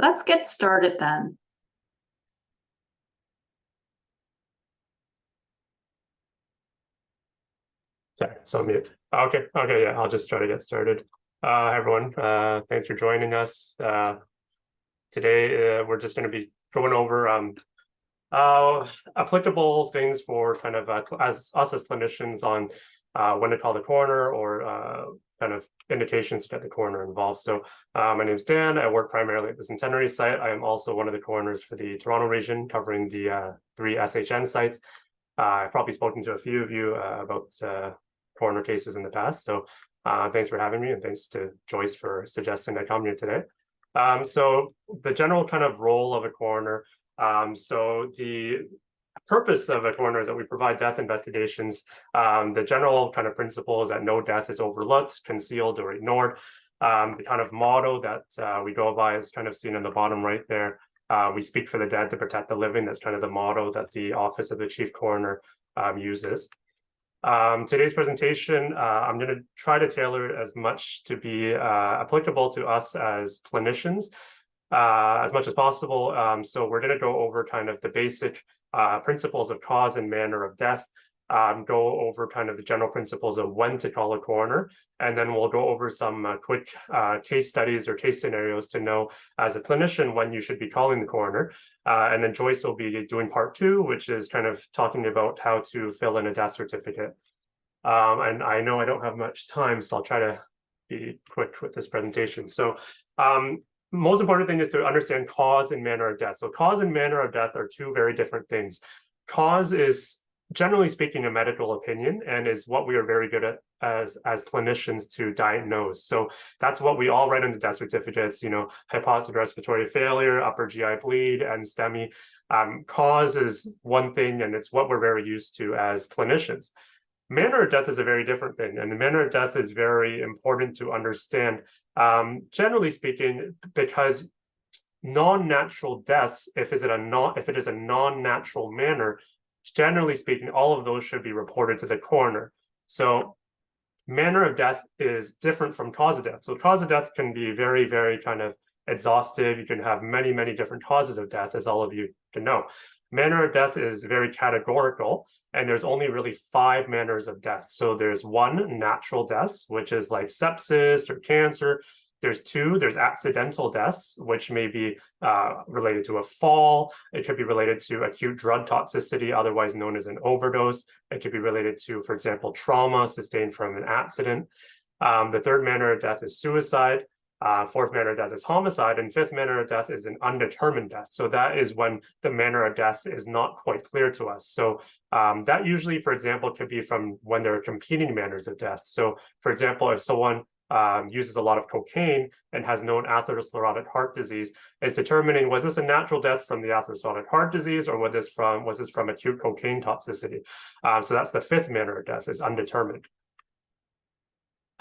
Let's get started then. Sorry, so mute. Okay, yeah, I'll just try to get started. Hi everyone, thanks for joining us. Today we're just going to be going over applicable things for kind of as clinicians on when to call the coroner or kind of indications to get the coroner involved. So my name is Dan. I work primarily at the Centenary site. I am also one of the coroners for the Toronto region, covering the 3 SHN sites. I've probably spoken to a few of you about coroner cases in the past. So thanks for having me, and thanks to Joyce for suggesting I come here today. So the general kind of role of a coroner. So the purpose of a coroner is that we provide death investigations. The general kind of principle is that no death is overlooked, concealed, or ignored. The kind of motto that we go by is kind of seen in the bottom right there. We speak for the dead to protect the living. That's kind of the motto that the Office of the Chief Coroner uses. Today's presentation, I'm going to try to tailor it as much to be applicable to us as clinicians as much as possible. So we're going to go over kind of the basic principles of cause and manner of death, go over kind of the general principles of when to call a coroner, and then we'll go over some quick case studies or case scenarios to know as a clinician when you should be calling the coroner. And then Joyce will be doing part 2, which is kind of talking about how to fill in a death certificate. And I know I don't have much time, so I'll try to be quick with this presentation. So most important thing is to understand cause and manner of death. So cause and manner of death are 2 very different things. Cause is, generally speaking, a medical opinion and is what we are very good at as clinicians to diagnose. So that's what we all write in the death certificates, you know, hypoxic respiratory failure, upper GI bleed, and STEMI. Cause is one thing, and it's what we're very used to as clinicians. Manner of death is a very different thing, and the manner of death is very important to understand, generally speaking, because non-natural deaths, if it is a non-natural manner, generally speaking, all of those should be reported to the coroner. So manner of death is different from cause of death. So cause of death can be very, very kind of exhaustive. You can have many, many different causes of death, as all of you can know. Manner of death is very categorical, and there's only really 5 manners of death. So there's 1, natural deaths, which is like sepsis or cancer. There's 2, there's accidental deaths, which may be related to a fall. It could be related to acute drug toxicity, otherwise known as an overdose. It could be related to, for example, trauma sustained from an accident. The 3rd manner of death is suicide. 4th manner of death is homicide, and 5th manner of death is an undetermined death. So that is when the manner of death is not quite clear to us. So that usually, for example, could be from when there are competing manners of death. So, for example, if someone uses a lot of cocaine and has known atherosclerotic heart disease, is determining, was this a natural death from the atherosclerotic heart disease, or was this from acute cocaine toxicity? So that's the 5th manner of death, is undetermined.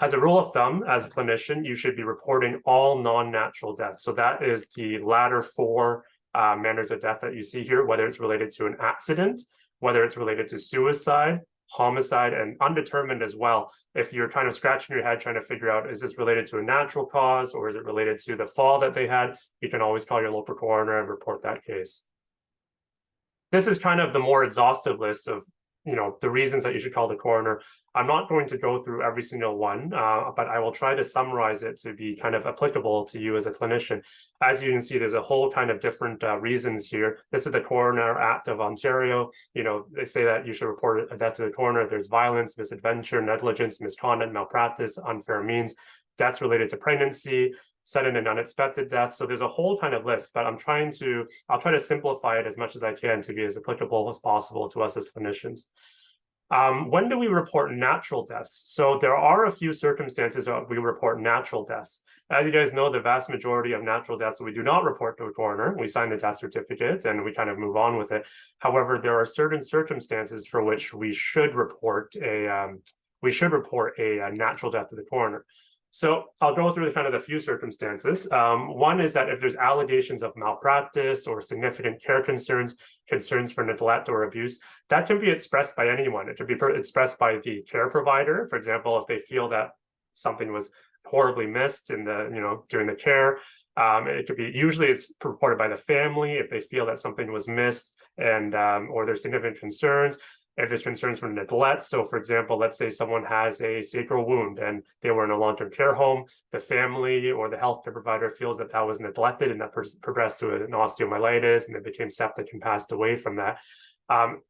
As a rule of thumb, as a clinician, you should be reporting all non-natural deaths. So that is the latter 4 manners of death that you see here, whether it's related to an accident, whether it's related to suicide, homicide, and undetermined as well. If you're kind of scratching your head trying to figure out, is this related to a natural cause or is it related to the fall that they had, you can always call your local coroner and report that case. This is kind of the more exhaustive list of, you know, the reasons that you should call the coroner. I'm not going to go through every single one, but I will try to summarize it to be kind of applicable to you as a clinician. As you can see, there's a whole kind of different reasons here. This is the Coroner Act of Ontario. You know, they say that you should report a death to the coroner if there's violence, misadventure, negligence, misconduct, malpractice, unfair means, deaths related to pregnancy, sudden and unexpected death. So there's a whole kind of list, but I'll try to simplify it as much as I can to be as applicable as possible to us as clinicians. When do we report natural deaths? So there are a few circumstances that we report natural deaths. As you guys know, the vast majority of natural deaths we do not report to a coroner. We sign the death certificate and we kind of move on with it. However, there are certain circumstances for which we should report a natural death to the coroner. So I'll go through kind of the few circumstances. One is that if there's allegations of malpractice or significant care concerns for neglect or abuse, that can be expressed by anyone. It can be expressed by the care provider. For example, if they feel that something was horribly missed in the, during the care, It could be, usually it's reported by the family if they feel that something was missed and or there's significant concerns. If there's concerns from neglect, so for example, let's say someone has a sacral wound and they were in a long-term care home, the family or the healthcare provider feels that that was neglected and that progressed to an osteomyelitis and it became septic and passed away from that.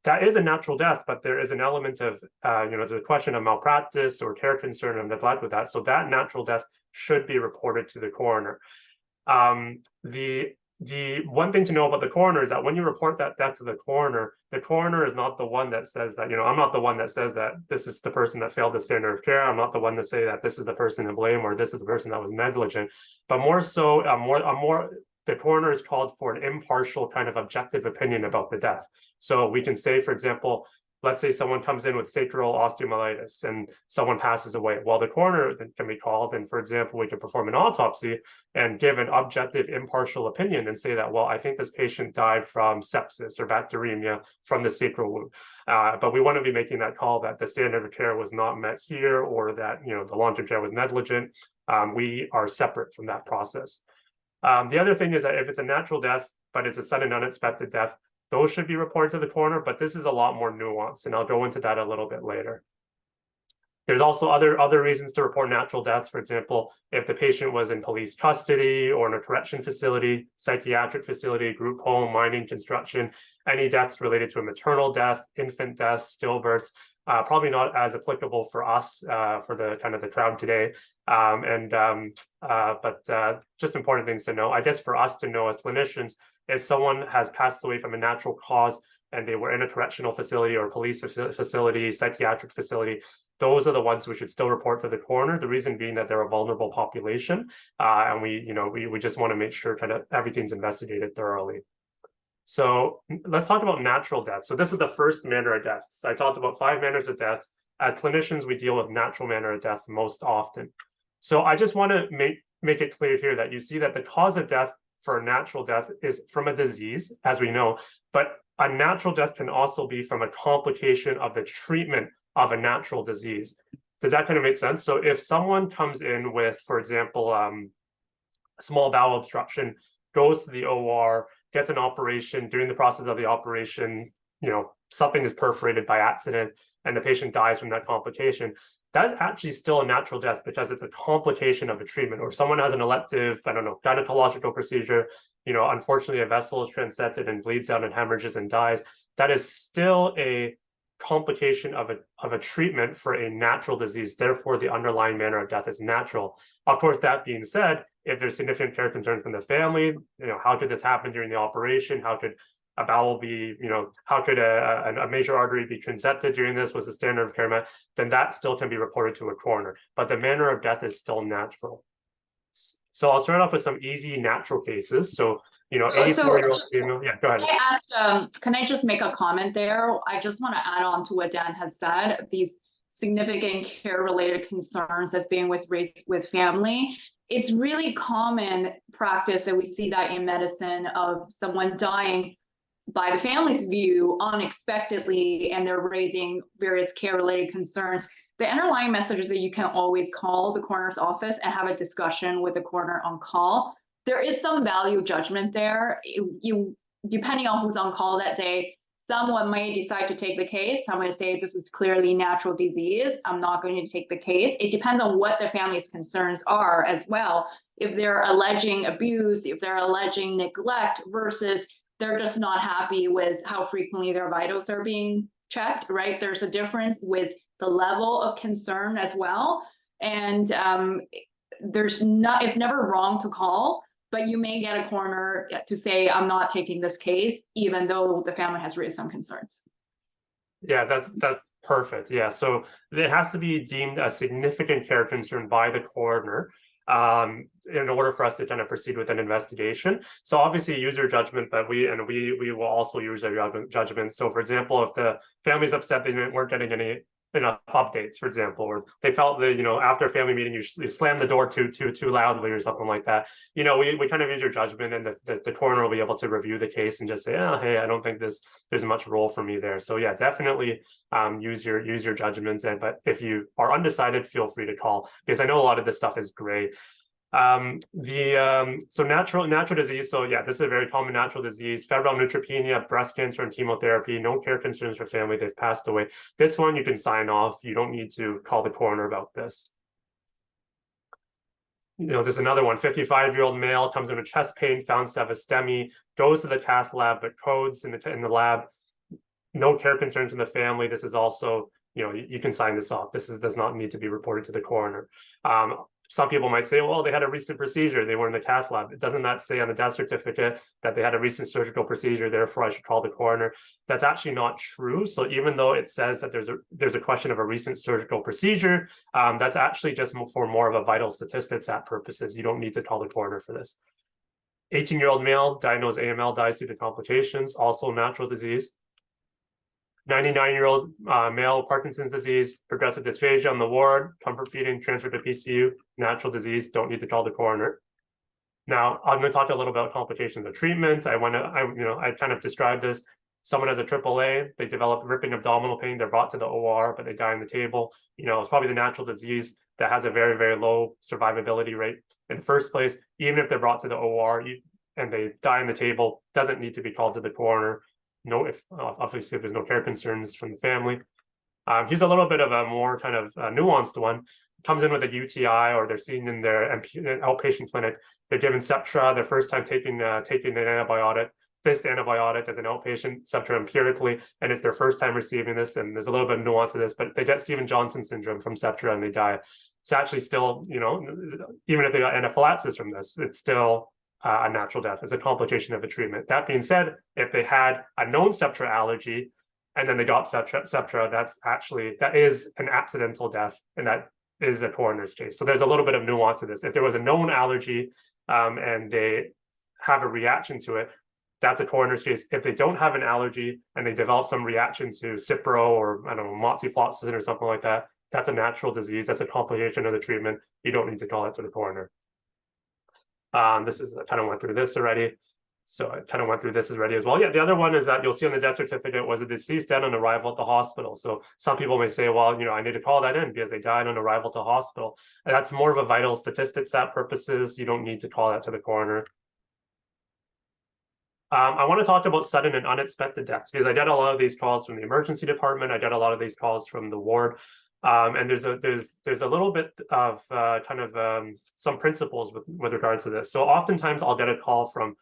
That is a natural death, but there is an element of, there's a question of malpractice or care concern and neglect with that. So that natural death should be reported to the coroner. The one thing to know about the coroner is that when you report that death to the coroner is not the one that says that, I'm not the one that says that this is the person that failed the standard of care. I'm not the one to say that this is the person to blame or this is the person that was negligent, but more so, the coroner is called for an impartial kind of objective opinion about the death. So we can say, for example, let's say someone comes in with sacral osteomyelitis and someone passes away. Well, the coroner can be called, and for example, we can perform an autopsy and give an objective, impartial opinion and say that, well, I think this patient died from sepsis or bacteremia from the sacral wound. But we want to be making that call that the standard of care was not met here or that, the long-term care was negligent. We are separate from that process. The other thing is that if it's a natural death, but it's a sudden unexpected death, those should be reported to the coroner, but this is a lot more nuanced, and I'll go into that a little bit later. There's also other reasons to report natural deaths. For example, if the patient was in police custody or in a correction facility, psychiatric facility, group home, mining, construction, any deaths related to a maternal death, infant deaths, stillbirths, probably not as applicable for us, for the kind of the crowd today. But just important things to know. I guess for us to know as clinicians, if someone has passed away from a natural cause and they were in a correctional facility or police facility, psychiatric facility, those are the ones we should still report to the coroner. The reason being that they're a vulnerable population, and we just want to make sure kind of everything's investigated thoroughly. So let's talk about natural death. So this is the first manner of death. So I talked about 5 manners of death. As clinicians, we deal with natural manner of death most often. So I just want to make it clear here that you see that the cause of death for a natural death is from a disease, as we know, but a natural death can also be from a complication of the treatment of a natural disease. Does that kind of make sense? So if someone comes in with, for example, small bowel obstruction, goes to the OR, gets an operation, during the process of the operation, something is perforated by accident and the patient dies from that complication, that's actually still a natural death because it's a complication of a treatment. Or someone has an elective, gynecological procedure, unfortunately a vessel is transected and bleeds out and hemorrhages and dies. That is still a complication of a treatment for a natural disease. Therefore, the underlying manner of death is natural. Of course, that being said, if there's significant care concern from the family, how could this happen during the operation? How could a bowel be, how could a major artery be transected during this? Was the standard of care met? Then that still can be reported to a coroner, but the manner of death is still natural. So I'll start off with some easy natural cases. So, 84-year-old female. Yeah, go ahead. Can I just make a comment there? I just want to add on to what Dan has said. These significant care-related concerns as being with family. It's really common practice that we see that in medicine of someone dying by the family's view unexpectedly, and they're raising various care-related concerns. The underlying message is that you can always call the coroner's office and have a discussion with the coroner on call. There is some value judgment there. Depending on who's on call that day, someone may decide to take the case. Someone may say, this is clearly natural disease, I'm not going to take the case. It depends on what the family's concerns are as well. If they're alleging abuse, if they're alleging neglect, versus they're just not happy with how frequently their vitals are being checked, right? There's a difference with the level of concern as well. And it's never wrong to call, but you may get a coroner to say, I'm not taking this case, even though the family has raised some concerns. Yeah, that's perfect. Yeah, so it has to be deemed a significant care concern by the coroner in order for us to kind of proceed with an investigation. So obviously use your judgment, but we will also use our judgment. So for example, if the family's upset they weren't getting enough updates, for example, or they felt that, after a family meeting, you slammed the door too loudly or something like that, we kind of use your judgment, and the coroner will be able to review the case and just say, oh, hey, I don't think there's much role for me there. So yeah, definitely use your judgment. But if you are undecided, feel free to call, because I know a lot of this stuff is gray. So natural disease. So yeah, this is a very common natural disease. Febrile neutropenia, breast cancer, and chemotherapy. No care concerns for family. They've passed away. This one you can sign off. You don't need to call the coroner about this. There's another one. 55-year-old male comes in with chest pain, found to have a STEMI, goes to the cath lab, but codes in the lab. No care concerns in the family. This is also, you can sign this off. This does not need to be reported to the coroner. Some people might say, well, they had a recent procedure. They were in the cath lab. Doesn't that say on the death certificate that they had a recent surgical procedure, therefore I should call the coroner? That's actually not true. So even though it says that there's a question of a recent surgical procedure, that's actually just for more of a vital statistics act purposes. You don't need to call the coroner for this. 18-year-old male diagnosed AML, dies due to complications, also natural disease. 99-year-old male, Parkinson's disease, progressive dysphagia on the ward, comfort feeding, transferred to PCU, natural disease, don't need to call the coroner. Now, I'm going to talk a little about complications of treatment. I kind of described this. Someone has a AAA, they develop ripping abdominal pain, they're brought to the OR, but they die on the table. It's probably the natural disease that has a very, very low survivability rate in the first place. Even if they're brought to the OR and they die on the table, doesn't need to be called to the coroner. Obviously, if there's no care concerns from the family. He's a little bit of a more kind of nuanced one. Comes in with a UTI, or they're seen in their outpatient clinic. They're given Septra, their first time taking an antibiotic. This antibiotic as an outpatient, Septra empirically, and it's their first time receiving this. And there's a little bit of nuance to this, but they get Stevens-Johnson syndrome from Septra and they die. It's actually still, even if they got anaphylaxis from this, it's still a natural death as a complication of the treatment. That being said, if they had a known Septra allergy and then they got Septra, that is an accidental death, and that is a coroner's case. So there's a little bit of nuance to this. If there was a known allergy and they have a reaction to it, that's a coroner's case. If they don't have an allergy and they develop some reaction to Cipro or moxifloxacin or something like that, that's a natural disease. That's a complication of the treatment. You don't need to call it to the coroner. I kind of went through this already. So I kind of went through this already as well. Yeah, the other one is that you'll see on the death certificate was a deceased dead on arrival at the hospital. So some people may say, well, I need to call that in because they died on arrival to hospital. And that's more of a vital statistics act purposes. You don't need to call that to the coroner. I want to talk about sudden and unexpected deaths because I get a lot of these calls from the emergency department. I get a lot of these calls from the ward. And there's a little bit of some principles with regards to this. So oftentimes I'll get a call from,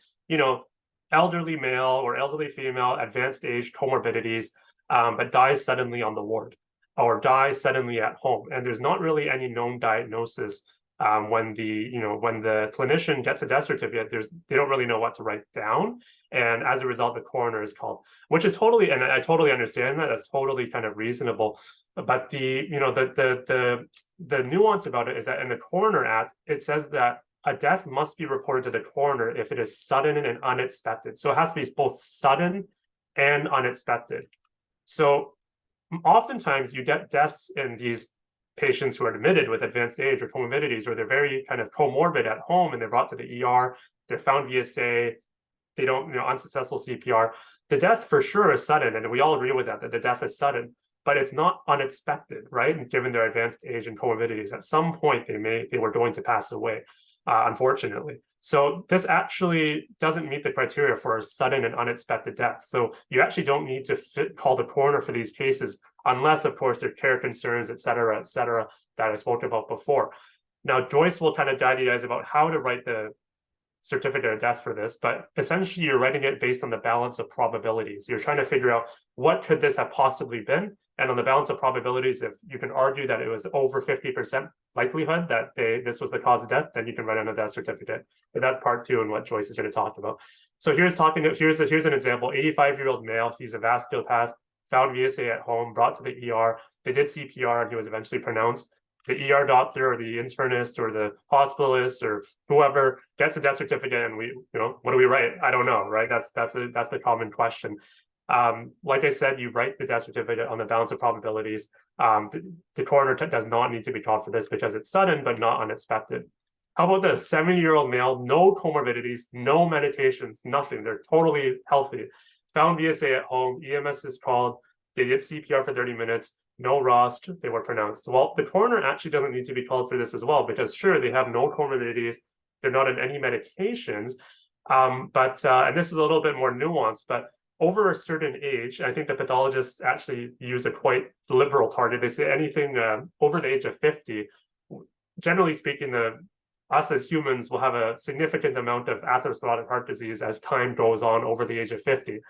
elderly male or elderly female, advanced age, comorbidities, but dies suddenly on the ward or dies suddenly at home. And there's not really any known diagnosis when the clinician gets a death certificate, they don't really know what to write down. And as a result, the coroner is called, which is totally, and I totally understand that, that's totally kind of reasonable. But the nuance about it is that in the Coroner Act, it says that a death must be reported to the coroner if it is sudden and unexpected. So it has to be both sudden and unexpected. So oftentimes you get deaths in these patients who are admitted with advanced age or comorbidities, or they're very kind of comorbid at home and they're brought to the ER, they're found VSA, they don't, unsuccessful CPR. The death for sure is sudden, and we all agree with that the death is sudden, but it's not unexpected, right? And given their advanced age and comorbidities, at some point they were going to pass away, unfortunately. So this actually doesn't meet the criteria for a sudden and unexpected death. So you actually don't need to call the coroner for these cases, unless, of course, there are care concerns, et cetera, that I spoke about before. Now, Joyce will kind of guide you guys about how to write the certificate of death for this, but essentially you're writing it based on the balance of probabilities. You're trying to figure out what could this have possibly been, and on the balance of probabilities, if you can argue that it was over 50% likelihood that this was the cause of death, then you can write on a death certificate. But that's part two and what Joyce is going to talk about. So here's an example: 85-year-old male, he's a vasculopath, found VSA at home, brought to the ER. They did CPR, and he was eventually pronounced. The ER doctor or the internist or the hospitalist or whoever gets a death certificate, and we, what do we write? I don't know, right? That's the common question. Like I said, you write the death certificate on the balance of probabilities. The coroner does not need to be called for this because it's sudden but not unexpected. How about the 70-year-old male, no comorbidities, no medications, nothing. They're totally healthy. Found VSA at home, EMS is called, they did CPR for 30 minutes, no rust, they were pronounced. Well, the coroner actually doesn't need to be called for this as well, because sure, they have no comorbidities, they're not on any medications, but and this is a little bit more nuanced, but over a certain age, I think the pathologists actually use a quite liberal target. They say anything over the age of 50, generally speaking, us as humans will have a significant amount of atherosclerotic heart disease as time goes on over the age of 50.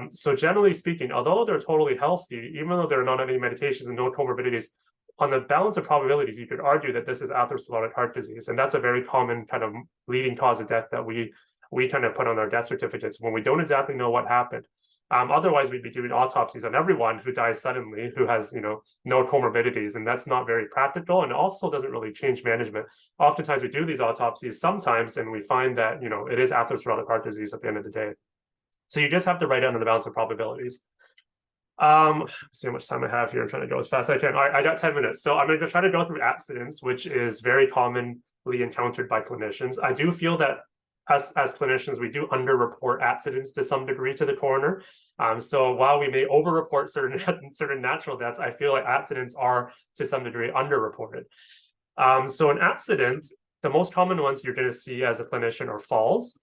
So generally speaking, although they're totally healthy, even though they're not on any medications and no comorbidities, on the balance of probabilities, you could argue that this is atherosclerotic heart disease. And that's a very common kind of leading cause of death that we kind of put on our death certificates when we don't exactly know what happened. Otherwise, we'd be doing autopsies on everyone who dies suddenly, who has, no comorbidities, and that's not very practical, and also doesn't really change management. Oftentimes, we do these autopsies sometimes, and we find that, it is atherosclerotic heart disease at the end of the day. So you just have to write down the balance of probabilities. See how much time I have here. I'm trying to go as fast as I can. All right, I got 10 minutes. So I'm going to try to go through accidents, which is very commonly encountered by clinicians. I do feel that as clinicians, we do underreport accidents to some degree to the coroner. So while we may overreport certain natural deaths, I feel like accidents are to some degree underreported. So an accident, the most common ones you're going to see as a clinician are falls,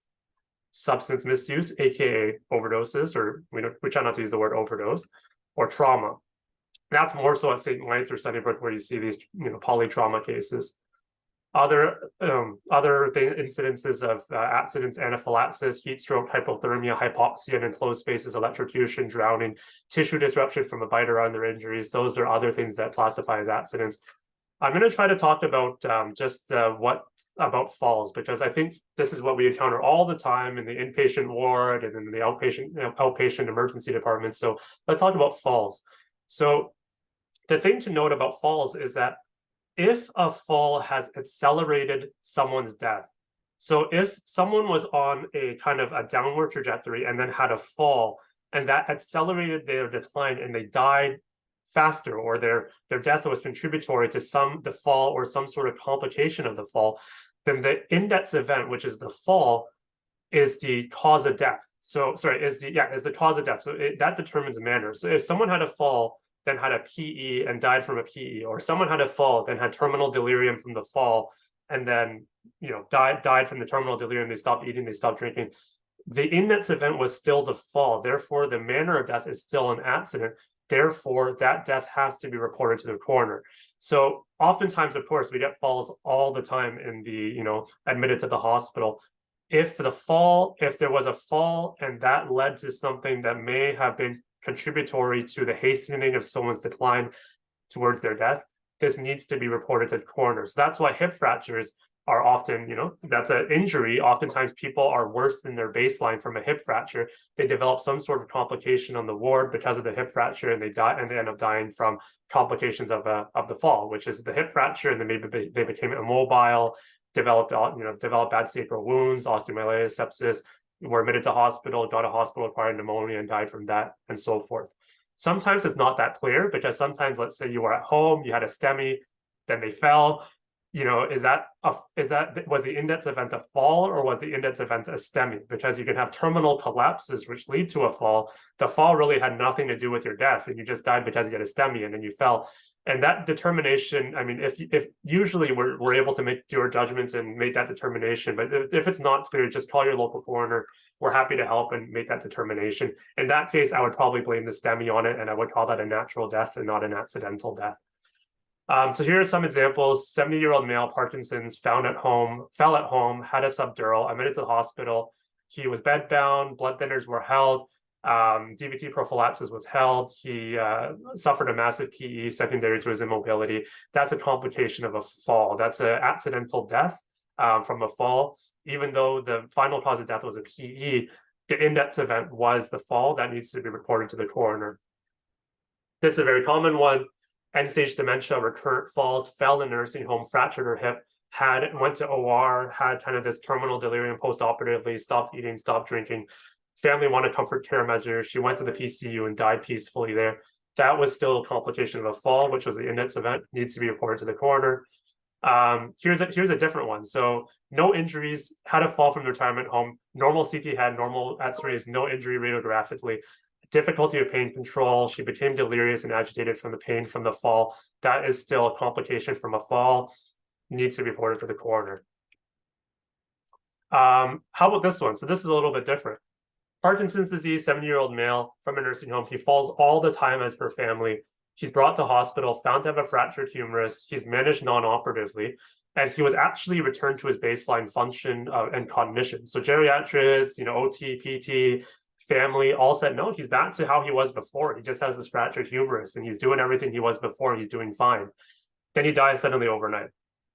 substance misuse, aka overdoses, or we try not to use the word overdose, or trauma. That's more so at St. Lawrence or Sunnybrook, where you see these polytrauma cases. Other incidences of accidents: anaphylaxis, heat stroke, hypothermia, hypoxia in enclosed spaces, electrocution, drowning, tissue disruption from a bite or other injuries. Those are other things that classify as accidents. I'm going to try to talk about about falls, because I think this is what we encounter all the time in the inpatient ward and in the outpatient emergency department. So let's talk about falls. So the thing to note about falls is that if a fall has accelerated someone's death, so if someone was on a kind of a downward trajectory and then had a fall, and that accelerated their decline and they died faster, or their death was contributory to the fall or some sort of complication of the fall, then the index event, which is the fall, is the cause of death. So sorry, is the cause of death. So that determines manner. So if someone had a fall, then had a PE and died from a PE, or someone had a fall, then had terminal delirium from the fall, and then died from the terminal delirium, they stopped eating, they stopped drinking, the index event was still the fall. Therefore, the manner of death is still an accident. Therefore, that death has to be reported to the coroner. So oftentimes, of course, we get falls all the time in the, admitted to the hospital. If there was a fall and that led to something that may have been contributory to the hastening of someone's decline towards their death, this needs to be reported to the coroner. So that's why hip fractures are often, that's an injury. Oftentimes people are worse than their baseline from a hip fracture. They develop some sort of complication on the ward because of the hip fracture, and they die, and they end up dying from complications of the fall, which is the hip fracture, and then maybe they became immobile, developed bad sacral wounds, osteomyelitis, sepsis, were admitted to hospital, got a hospital-acquired pneumonia, and died from that, and so forth. Sometimes it's not that clear, because sometimes, let's say you were at home, you had a STEMI, then they fell. Was the index event a fall, or was the index event a STEMI? Because you can have terminal collapses which lead to a fall. The fall really had nothing to do with your death, and you just died because you had a STEMI and then you fell. And that determination, I mean, if usually we're able to do our judgments and make that determination, but if it's not clear, just call your local coroner. We're happy to help and make that determination. In that case, I would probably blame the STEMI on it, and I would call that a natural death and not an accidental death. So here are some examples. 70-year-old male, Parkinson's, fell at home, had a subdural, admitted to the hospital. He was bedbound, blood thinners were held, DVT prophylaxis was held. He suffered a massive PE secondary to his immobility. That's a complication of a fall. That's an accidental death from a fall. Even though the final cause of death was a PE, the index event was the fall. That needs to be reported to the coroner. This is a very common one. End-stage dementia, recurrent falls, fell in a nursing home, fractured her hip, went to OR, had kind of this terminal delirium post-operatively, stopped eating, stopped drinking. Family wanted comfort care measures. She went to the PCU and died peacefully there. That was still a complication of a fall, which was the index event, needs to be reported to the coroner. Here's a different one. So no injuries, had a fall from the retirement home, normal CT, had normal x-rays, no injury radiographically. difficulty with pain control. She became delirious and agitated from the pain from the fall. That is still a complication from a fall, needs to be reported to the coroner. How about this one? So this is a little bit different. Parkinson's disease, 70-year-old male from a nursing home. He falls all the time as per family. He's brought to hospital, found to have a fractured humerus. He's managed non-operatively, and he was actually returned to his baseline function and cognition. So geriatrics, OT, PT, family all said, no, he's back to how he was before. He just has this fractured humerus and he's doing everything he was before. He's doing fine. Then he dies suddenly overnight.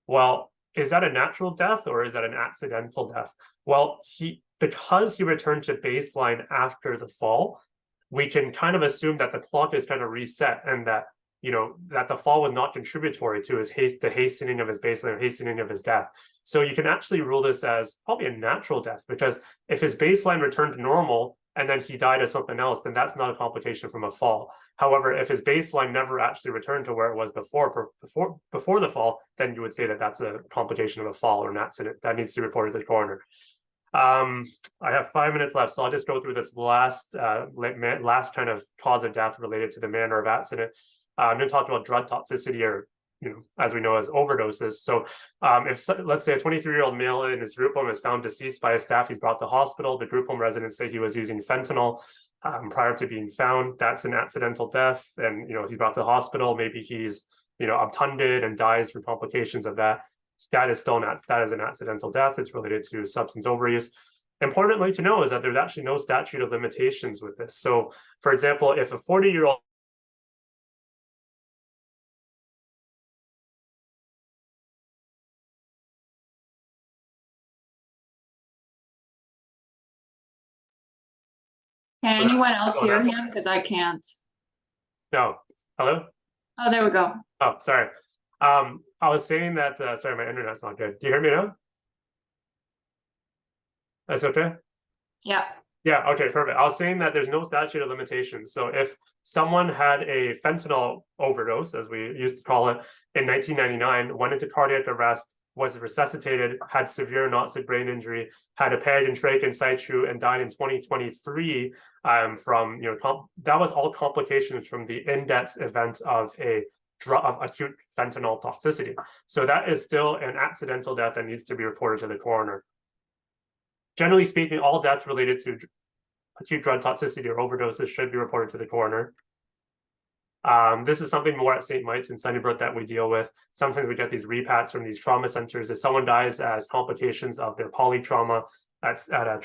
Well, is that a natural death or is that an accidental death? Well, because he returned to baseline after the fall, we can kind of assume that the clock is kind of reset and that, that the fall was not contributory to the hastening of his baseline, or hastening of his death. So you can actually rule this as probably a natural death, because if his baseline returned to normal and then he died of something else, then that's not a complication from a fall. However, if his baseline never actually returned to where it was before the fall, then you would say that that's a complication of a fall or an accident that needs to be reported to the coroner. I have 5 minutes left, so I'll just go through this last kind of cause of death related to the manner of accident. I'm going to talk about drug toxicity, or as we know as overdoses. So if let's say a 23-year-old male in his group home is found deceased by a staff, he's brought to hospital. The group home residents say he was using fentanyl prior to being found. That's an accidental death, and he's brought to the hospital. Maybe he's obtunded and dies from complications of that. That is an accidental death. It's related to substance overuse. Importantly to know is that there's actually no statute of limitations with this. So, for example, if a 40-year-old Can anyone else hear him? Because I can't. No. Hello? Oh, there we go. Oh, sorry. I was saying that, sorry, my internet's not good. Do you hear me now? That's okay? Yeah. Yeah, okay, perfect. I was saying that there's no statute of limitations. So if someone had a fentanyl overdose, as we used to call it, in 1999, went into cardiac arrest, was resuscitated, had severe noxic brain injury, had a peg and trach in situ, and died in 2023 from, that was all complications from the index event of acute fentanyl toxicity. So that is still an accidental death that needs to be reported to the coroner. Generally speaking, all deaths related to acute drug toxicity or overdoses should be reported to the coroner. This is something more at St. Mike's and Sunnybrook that we deal with. Sometimes we get these repats from these trauma centers. If someone dies as complications of their polytrauma at a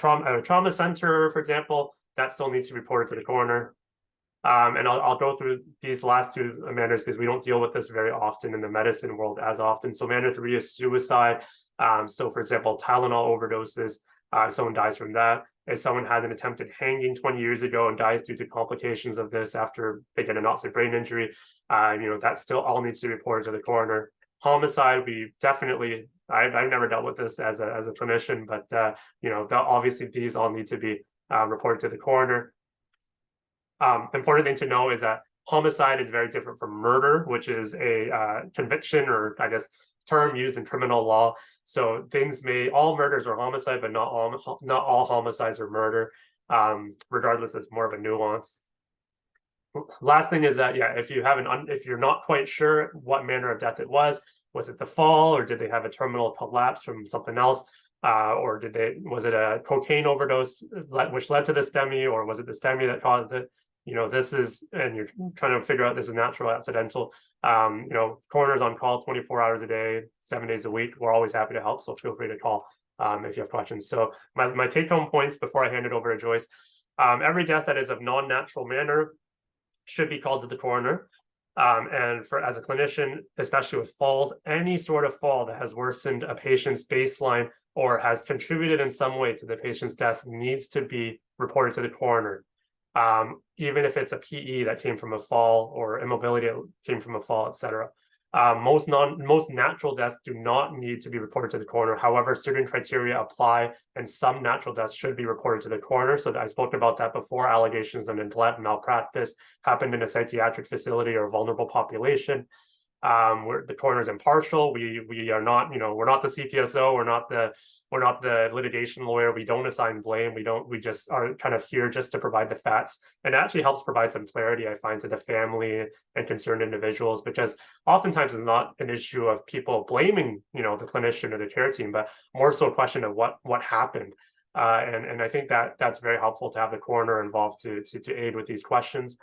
trauma center, for example, that still needs to be reported to the coroner. And I'll go through these last two manners because we don't deal with this very often in the medicine world as often. So manner 3 is suicide. So for example, Tylenol overdoses, someone dies from that. If someone has an attempted hanging 20 years ago and dies due to complications of this after they get a noxic brain injury, that still all needs to be reported to the coroner. Homicide, we definitely, I've never dealt with this as a clinician, but obviously these all need to be reported to the coroner. Important thing to know is that homicide is very different from murder, which is a conviction, or I guess term used in criminal law. So all murders are homicide, but not all homicides are murder. Regardless, it's more of a nuance. Last thing is that, if you're not quite sure what manner of death it was it the fall, or did they have a terminal collapse from something else? Or was it a cocaine overdose which led to the STEMI, or was it the STEMI that caused it? And you're trying to figure out this is natural, accidental. Coroner's on call 24 hours a day, 7 days a week. We're always happy to help, so feel free to call if you have questions. So my take-home points before I hand it over to Joyce: every death that is of non-natural manner should be called to the coroner. And as a clinician, especially with falls, any sort of fall that has worsened a patient's baseline or has contributed in some way to the patient's death needs to be reported to the coroner. Even if it's a PE that came from a fall, or immobility that came from a fall, etc. Most natural deaths do not need to be reported to the coroner. However, certain criteria apply, and some natural deaths should be reported to the coroner. So I spoke about that before. Allegations of neglect, malpractice happened in a psychiatric facility or vulnerable population. The coroner is impartial. We are not, we're not the CPSO. We're not the litigation lawyer. We don't assign blame. We just are kind of here just to provide the facts. And it actually helps provide some clarity, I find, to the family and concerned individuals, because oftentimes it's not an issue of people blaming, the clinician or the care team, but more so a question of what happened. And I think that's very helpful to have the coroner involved to aid with these questions.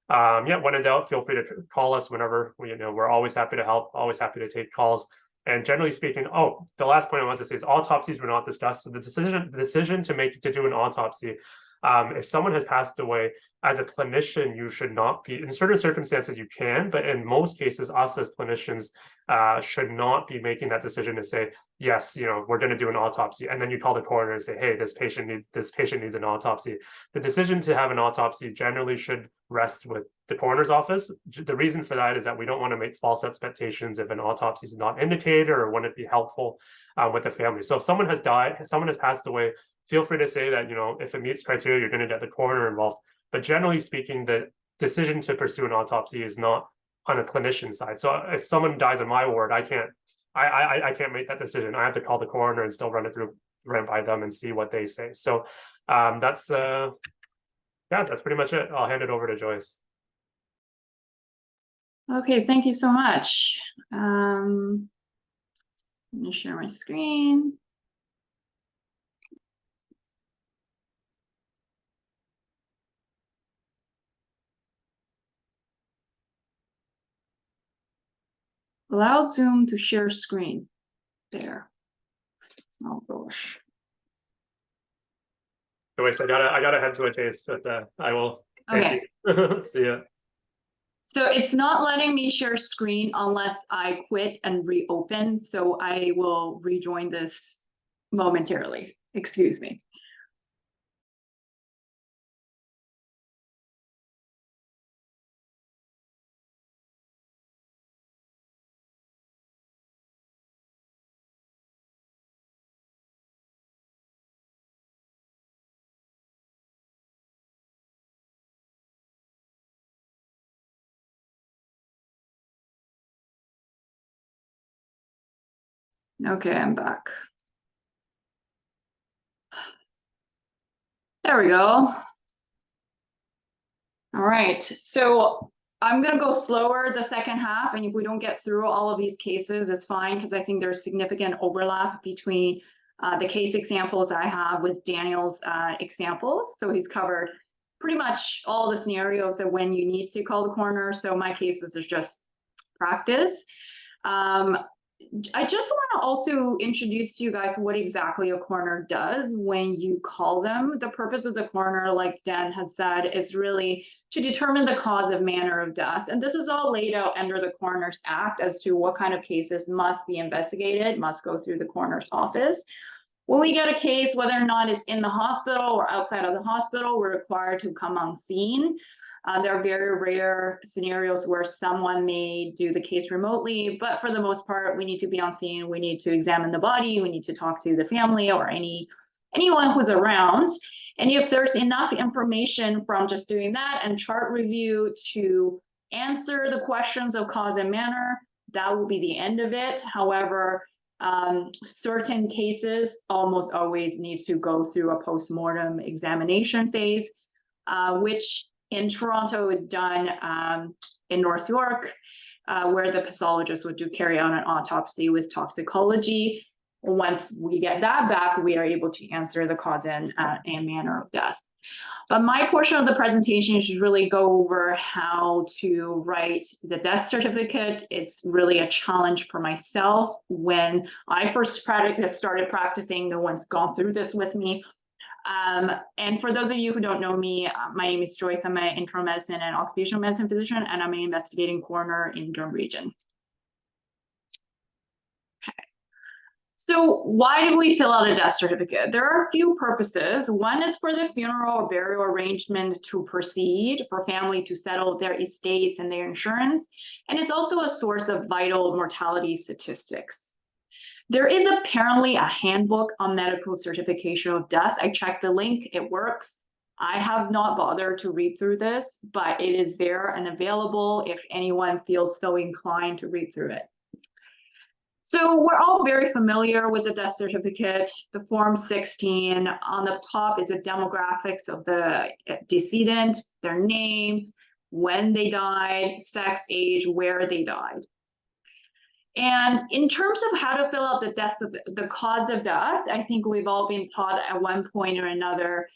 Yeah, when in doubt, feel free to call us whenever. We're always happy to help, always happy to take calls. And generally speaking, the last point I want to say is autopsies were not discussed. So the decision to do an autopsy, if someone has passed away, as a clinician, you should not be, in certain circumstances you can, but in most cases, us as clinicians should not be making that decision to say, yes, we're going to do an autopsy. And then you call the coroner and say, hey, this patient needs an autopsy. The decision to have an autopsy generally should rest with the coroner's office. The reason for that is that we don't want to make false expectations if an autopsy is not indicated or wouldn't it be helpful with the family. So if someone has died, someone has passed away, feel free to say that, if it meets criteria, you're going to get the coroner involved. But generally speaking, the decision to pursue an autopsy is not on a clinician side. So if someone dies in my ward, I can't make that decision. I have to call the coroner and still run by them and see what they say. So that's pretty much it. I'll hand it over to Joyce. Okay, thank you so much. I'm going to share my screen. Allow Zoom to share screen. There. Oh gosh. Joyce, I gotta head to a case, but I will. Thank you. See ya. So it's not letting me share screen unless I quit and reopen. So I will rejoin this momentarily. Excuse me. Okay, I'm back. There we go. All right, so I'm gonna go slower the second half, and if we don't get through all of these cases, it's fine, because I think there's significant overlap between the case examples I have with Daniel's examples. So he's covered pretty much all the scenarios that when you need to call the coroner. So my cases is just practice. I just want to also introduce to you guys what exactly a coroner does when you call them. The purpose of the coroner, like Dan has said, is really to determine the cause of manner of death. And this is all laid out under the Coroner's Act as to what kind of cases must be investigated, must go through the coroner's office. When we get a case, whether or not it's in the hospital or outside of the hospital, we're required to come on scene. There are very rare scenarios where someone may do the case remotely, but for the most part, we need to be on scene. We need to examine the body. We need to talk to the family or anyone who's around. And if there's enough information from just doing that and chart review to answer the questions of cause and manner, that will be the end of it. However, certain cases almost always needs to go through a post-mortem examination phase, which in Toronto is done in North York, where the pathologist would carry out an autopsy with toxicology. Once we get that back, we are able to answer the cause and manner of death. But my portion of the presentation is really go over how to write the death certificate. It's really a challenge for myself. When I first started practicing, no one's gone through this with me. And for those of you who don't know me, my name is Joyce. I'm an internal medicine and occupational medicine physician, and I'm an investigating coroner in Durham Region. Okay. So why do we fill out a death certificate? There are a few purposes. One is for the funeral or burial arrangement to proceed, for family to settle their estates and their insurance. And it's also a source of vital mortality statistics. There is apparently a handbook on medical certification of death. I checked the link, it works. I have not bothered to read through this, but it is there and available if anyone feels so inclined to read through it. So we're all very familiar with the death certificate, the Form 16. On the top is the demographics of the decedent, their name, when they died, sex, age, where they died. And in terms of how to fill out the cause of death, I think we've all been taught at one point or another,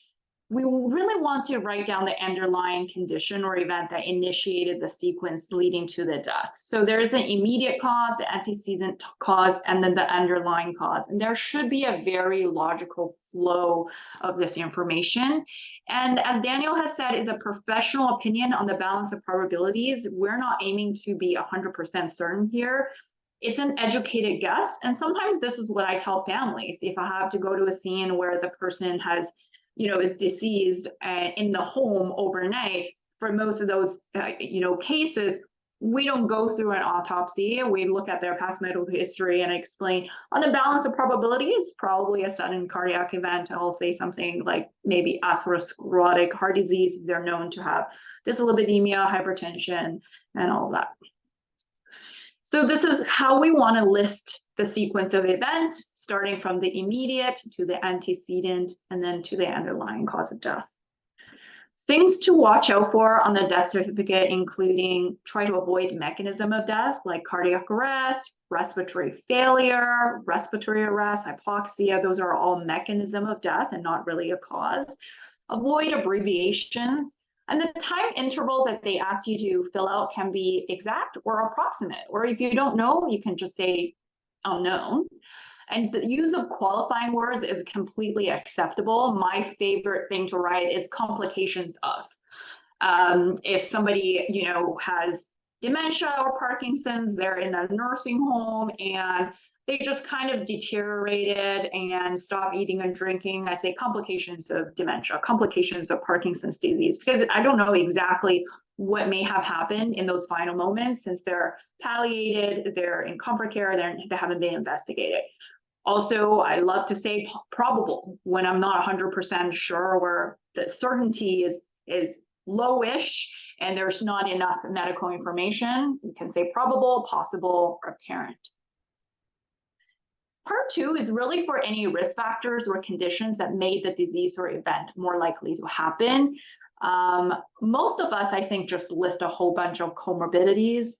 we really want to write down the underlying condition or event that initiated the sequence leading to the death. So there's an immediate cause, the antecedent cause, and then the underlying cause. And there should be a very logical flow of this information. And as Daniel has said, is a professional opinion on the balance of probabilities. We're not aiming to be 100% certain here. It's an educated guess. And sometimes this is what I tell families. If I have to go to a scene where the person has, is deceased in the home overnight, for most of those, cases, we don't go through an autopsy. We look at their past medical history and explain on the balance of probability, it's probably a sudden cardiac event. I'll say something like maybe atherosclerotic heart disease. They're known to have dyslipidemia, hypertension, and all that. So this is how we want to list the sequence of events, starting from the immediate to the antecedent, and then to the underlying cause of death. Things to watch out for on the death certificate, including try to avoid mechanism of death, like cardiac arrest, respiratory failure, respiratory arrest, hypoxia. Those are all mechanism of death and not really a cause. Avoid abbreviations. And the time interval that they ask you to fill out can be exact or approximate. Or if you don't know, you can just say unknown. And the use of qualifying words is completely acceptable. My favorite thing to write is complications of. If somebody, has dementia or Parkinson's, they're in a nursing home and they just kind of deteriorated and stopped eating and drinking. I say complications of dementia, complications of Parkinson's disease, because I don't know exactly what may have happened in those final moments since they're palliated, they're in comfort care, they haven't been investigated. Also, I love to say probable when I'm not 100% sure, where the certainty is lowish and there's not enough medical information. You can say probable, possible, or apparent. Part 2 is really for any risk factors or conditions that made the disease or event more likely to happen. Most of us, I think, just list a whole bunch of comorbidities.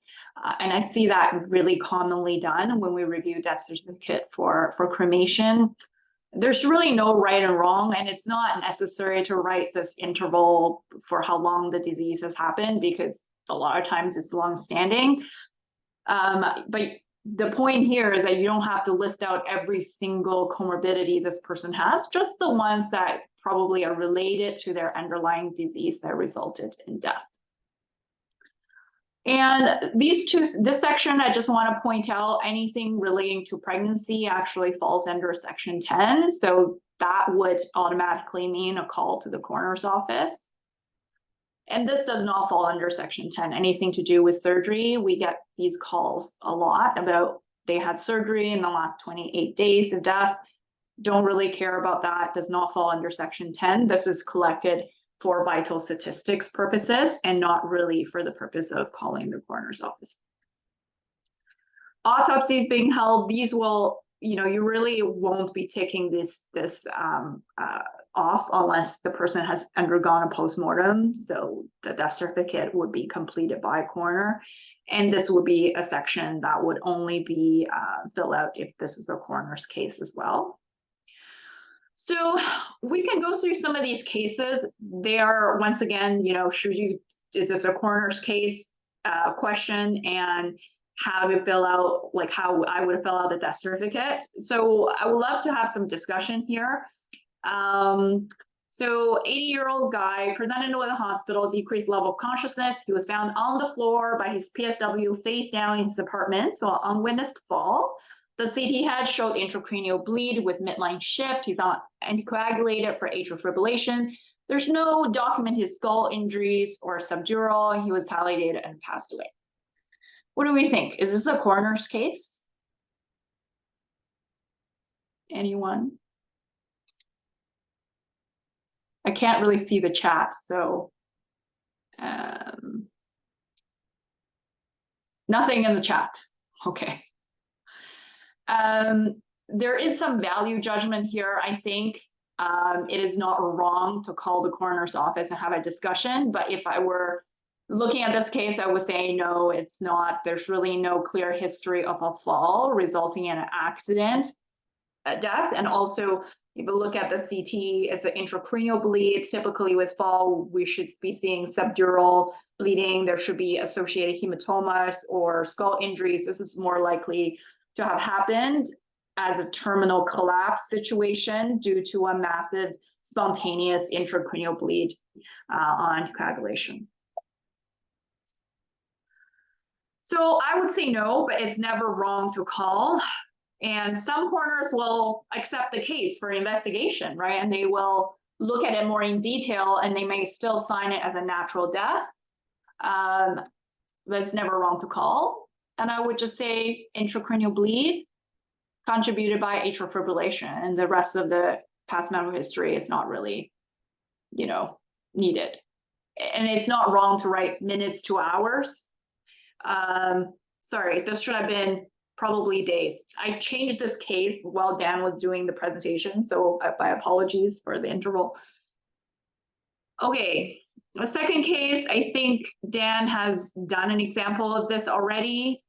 And I see that really commonly done when we review death certificate for cremation. There's really no right and wrong, and it's not necessary to write this interval for how long the disease has happened, because a lot of times it's long-standing. But the point here is that you don't have to list out every single comorbidity this person has, just the ones that probably are related to their underlying disease that resulted in death. And this section, I just want to point out, anything relating to pregnancy actually falls under Section 10. So that would automatically mean a call to the coroner's office. And this does not fall under Section 10. Anything to do with surgery, we get these calls a lot about they had surgery in the last 28 days of death. Don't really care about that. Does not fall under Section 10. This is collected for vital statistics purposes and not really for the purpose of calling the coroner's office. Autopsies being held, these will, you really won't be taking this off unless the person has undergone a postmortem. So the death certificate would be completed by a coroner. And this would be a section that would only be filled out if this is a coroner's case as well. So we can go through some of these cases. They are, once again, is this a coroner's case question, and how to fill out, like how I would fill out the death certificate. So I would love to have some discussion here. So 80-year-old guy presented to the hospital, decreased level of consciousness. He was found on the floor by his PSW face down in his apartment, so unwitnessed fall. The CT head showed intracranial bleed with midline shift. He's on anticoagulated for atrial fibrillation. There's no documented skull injuries or subdural. He was palliated and passed away. What do we think? Is this a coroner's case? Anyone? I can't really see the chat, so nothing in the chat. Okay. There is some value judgment here, I think. It is not wrong to call the coroner's office and have a discussion, but if I were looking at this case, I would say no, it's not. There's really no clear history of a fall resulting in an accident, death. And also, if you look at the CT, it's an intracranial bleed. Typically with fall, we should be seeing subdural bleeding. There should be associated hematomas or skull injuries. This is more likely to have happened as a terminal collapse situation due to a massive spontaneous intracranial bleed on coagulation. So I would say no, but it's never wrong to call. And some coroners will accept the case for investigation, right? And they will look at it more in detail and they may still sign it as a natural death. But it's never wrong to call. And I would just say intracranial bleed contributed by atrial fibrillation, and the rest of the past medical history is not really, needed. And it's not wrong to write minutes to hours. Sorry, this should have been probably days. I changed this case while Dan was doing the presentation, so my apologies for the interval. Okay, the second case, I think Dan has done an example of this already.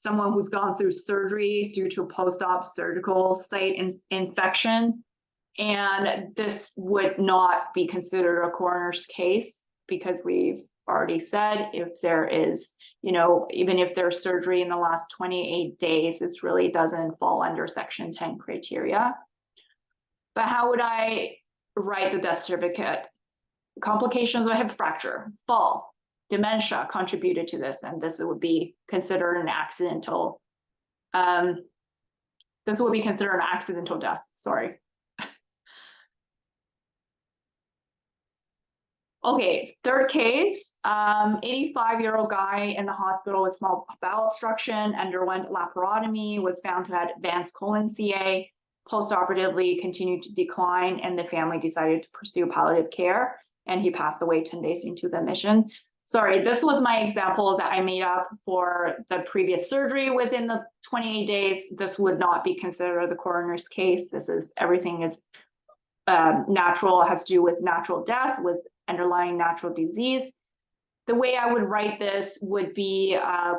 Someone who's gone through surgery due to a post-op surgical site infection. And this would not be considered a coroner's case because we've already said if there is, even if there's surgery in the last 28 days, this really doesn't fall under Section 10 criteria. But how would I write the death certificate? Complications of a hip fracture, fall, dementia contributed to this, and this would be considered an accidental. This would be considered an accidental death. Sorry. Okay, third case, 85-year-old guy in the hospital with small bowel obstruction, underwent laparotomy, was found to have advanced colon CA, postoperatively continued to decline, and the family decided to pursue palliative care, and he passed away 10 days into the admission. Sorry, this was my example that I made up for the previous surgery within the 28 days. This would not be considered the coroner's case. Everything is natural, has to do with natural death, with underlying natural disease. The way I would write this would be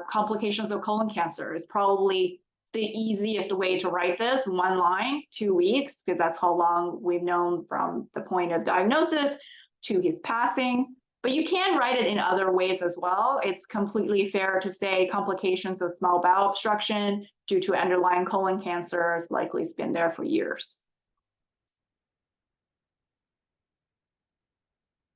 complications of colon cancer is probably the easiest way to write this, one line, 2 weeks, because that's how long we've known from the point of diagnosis to his passing. But you can write it in other ways as well. It's completely fair to say complications of small bowel obstruction due to underlying colon cancer is likely it's been there for years.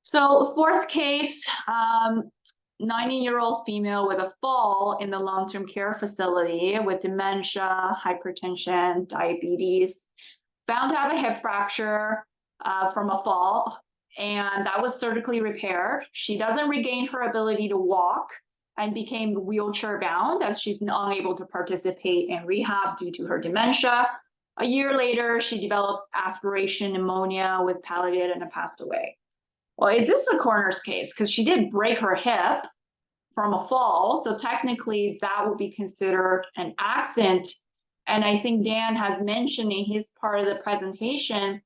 So fourth case, 90-year-old female with a fall in the long-term care facility with dementia, hypertension, diabetes, found to have a hip fracture from a fall, and that was surgically repaired. She doesn't regain her ability to walk and became wheelchair bound as she's unable to participate in rehab due to her dementia. A year later, she develops aspiration pneumonia, was palliated, and passed away. Well, is this a coroner's case? Because she did break her hip from a fall, so technically that would be considered an accident. And I think Dan has mentioned in his part of the presentation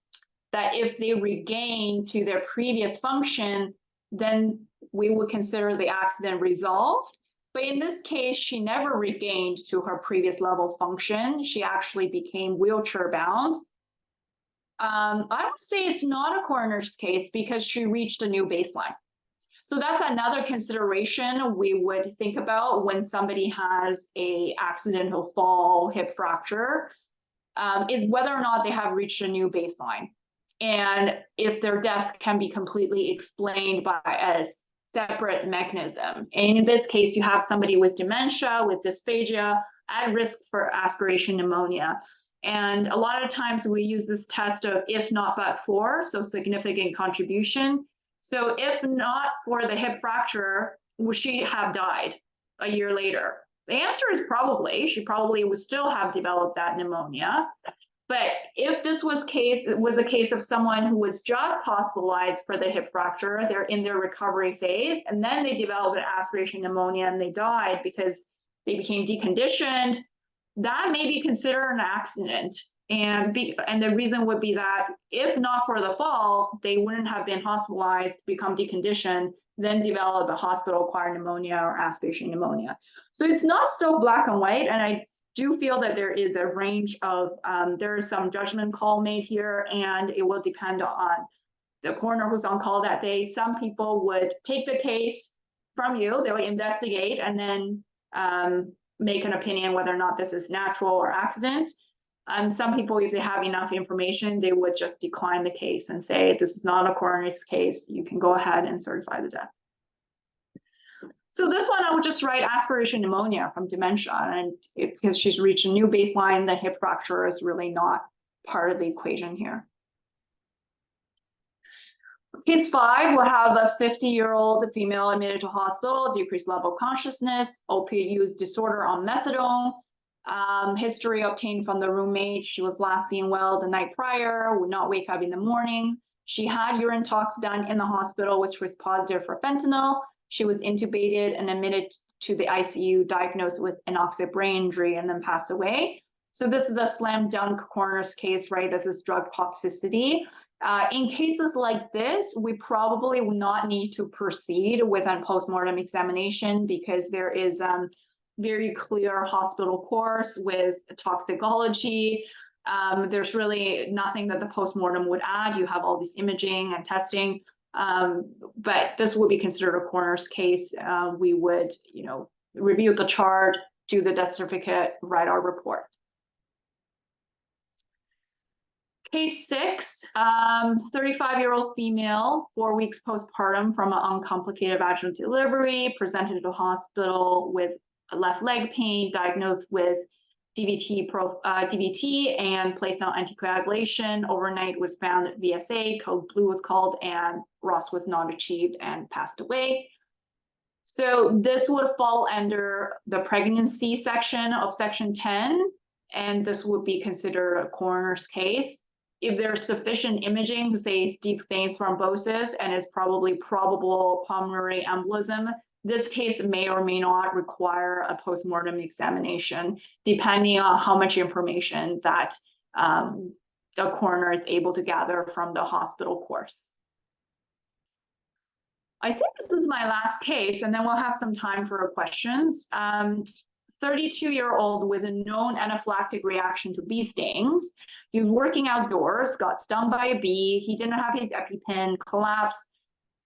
that if they regain to their previous function, then we would consider the accident resolved. But in this case, she never regained to her previous level of function. She actually became wheelchair bound. I would say it's not a coroner's case because she reached a new baseline. So that's another consideration we would think about when somebody has an accidental fall, hip fracture, is whether or not they have reached a new baseline. And if their death can be completely explained by a separate mechanism. And in this case, you have somebody with dementia, with dysphagia, at risk for aspiration pneumonia. And a lot of times we use this test of if not but for, so significant contribution. So if not for the hip fracture, would she have died a year later? The answer is probably. She probably would still have developed that pneumonia. But if this was a case of someone who was just hospitalized for the hip fracture, they're in their recovery phase, and then they developed an aspiration pneumonia and they died because they became deconditioned, that may be considered an accident. And the reason would be that if not for the fall, they wouldn't have been hospitalized, become deconditioned, then develop a hospital-acquired pneumonia or aspiration pneumonia. So it's not so black and white, and I do feel that there is a range of, there is some judgment call made here, and it will depend on the coroner who's on call that day. Some people would take the case from you, they would investigate, and then make an opinion whether or not this is natural or accident. Some people, if they have enough information, they would just decline the case and say, this is not a coroner's case, you can go ahead and certify the death. So this one, I would just write aspiration pneumonia from dementia, and because she's reached a new baseline, the hip fracture is really not part of the equation here. Case 5, we'll have a 50-year-old female admitted to hospital, decreased level of consciousness, opiate use disorder on methadone, history obtained from the roommate. She was last seen well the night prior, would not wake up in the morning. She had urine tox done in the hospital, which was positive for fentanyl. She was intubated and admitted to the ICU, diagnosed with anoxic brain injury, and then passed away. So this is a slam dunk coroner's case, right? This is drug toxicity. In cases like this, we probably will not need to proceed with a postmortem examination because there is very clear hospital course with toxicology. There's really nothing that the postmortem would add. You have all this imaging and testing, but this would be considered a coroner's case. We would, review the chart, do the death certificate, write our report. Case 6, 35-year-old female, 4 weeks postpartum from an uncomplicated vaginal delivery, presented to hospital with left leg pain, diagnosed with DVT and placed on anticoagulation. Overnight was found at VSA, code blue was called, and ROS was not achieved and passed away. So this would fall under the pregnancy section of section 10, and this would be considered a coroner's case. If there's sufficient imaging to say it's deep vein thrombosis and it's probably probable pulmonary embolism, this case may or may not require a postmortem examination, depending on how much information that the coroner is able to gather from the hospital course. I think this is my last case, and then we'll have some time for questions. 32-year-old with a known anaphylactic reaction to bee stings. He was working outdoors, got stung by a bee. He didn't have his EpiPen, collapsed,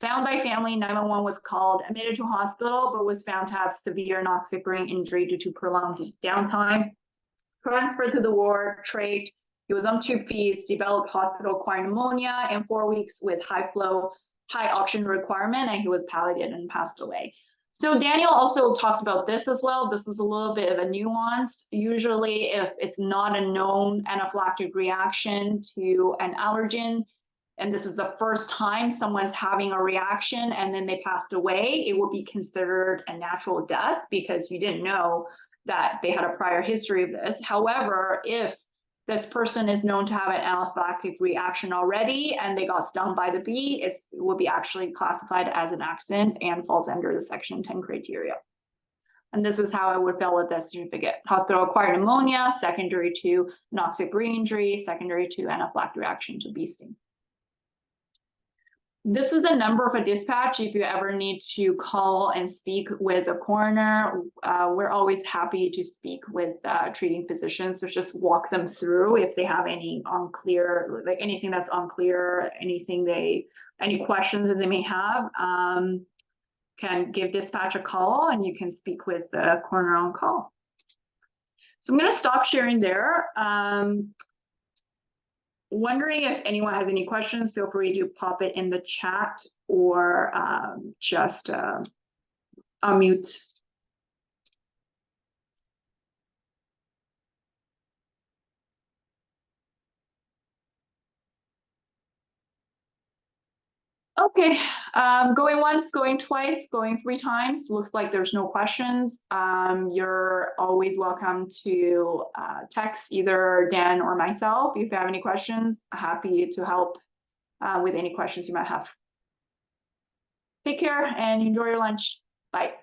found by family, 911 was called, admitted to hospital, but was found to have severe anoxic brain injury due to prolonged downtime. Transferred to the ward, trached. He was on tube feeds, developed hospital-acquired pneumonia in 4 weeks with high flow, high oxygen requirement, and he was palliated and passed away. So Daniel also talked about this as well. This is a little bit of a nuance. Usually if it's not a known anaphylactic reaction to an allergen, and this is the first time someone's having a reaction and then they passed away, it would be considered a natural death because you didn't know that they had a prior history of this. However, if this person is known to have an anaphylactic reaction already and they got stung by the bee, it will be actually classified as an accident and falls under the section 10 criteria. And this is how I would fill out this certificate. Hospital-acquired pneumonia, secondary to anoxic brain injury, secondary to anaphylactic reaction to bee sting. This is the number of a dispatch if you ever need to call and speak with a coroner. We're always happy to speak with treating physicians to just walk them through if they have any unclear, like anything that's unclear, any questions that they may have. Can give dispatch a call and you can speak with the coroner on call. So I'm going to stop sharing there. Wondering if anyone has any questions, feel free to pop it in the chat or just unmute. Okay, going once, going twice, going 3 times. Looks like there's no questions. You're always welcome to text either Dan or myself if you have any questions. Happy to help with any questions you might have. Take care and enjoy your lunch. Bye.